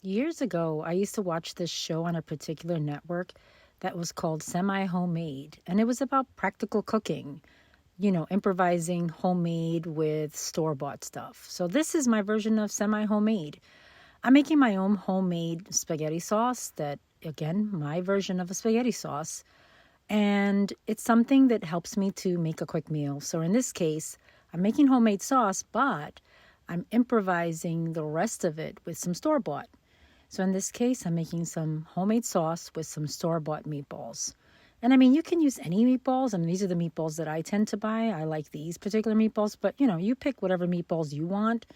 Years ago, I used to watch this show on a particular network that was called Semi Homemade, and it was about practical cooking, improvising homemade with store bought stuff. So, this is my version of semi homemade. I'm making my own homemade spaghetti sauce that, again, my version of a spaghetti sauce. And it's something that helps me to make a quick meal. So, in this case, I'm making homemade sauce, but I'm improvising the rest of it with some store bought. So in this case, I'm making some homemade sauce with some store-bought meatballs. And I mean, you can use any meatballs. I mean, these are the meatballs that I tend to buy. I like these particular meatballs, but you pick whatever meatballs you want.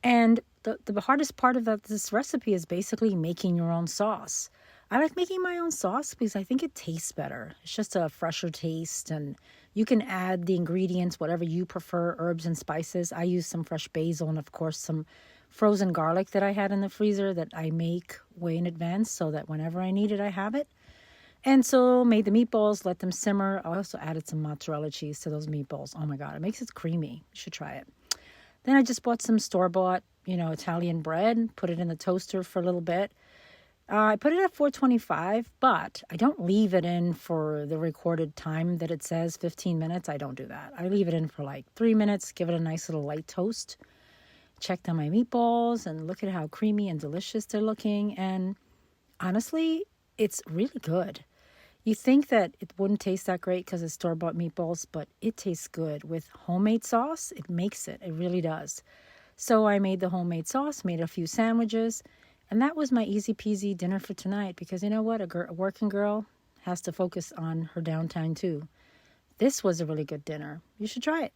And the hardest part of this recipe is basically making your own sauce. I like making my own sauce because I think it tastes better. It's just a fresher taste, and you can add the ingredients, whatever you prefer, herbs and spices. I use some fresh basil and, of course, some frozen garlic that I had in the freezer that I make way in advance so that whenever I need it, I have it. And so made the meatballs, let them simmer. I also added some mozzarella cheese to those meatballs. Oh my God, it makes it creamy. You should try it. Then I just bought some store-bought, Italian bread, put it in the toaster for a little bit. I put it at 425, but I don't leave it in for the recorded time that it says 15 minutes. I don't do that. I leave it in for like 3 minutes, give it a nice little light toast. Checked on my meatballs and look at how creamy and delicious they're looking. And honestly, it's really good. You think that it wouldn't taste that great because it's store-bought meatballs, but it tastes good. With homemade sauce, it makes it. It really does. So I made the homemade sauce, made a few sandwiches, and that was my easy peasy dinner for tonight because you know what? A working girl has to focus on her downtime too. This was a really good dinner. You should try it.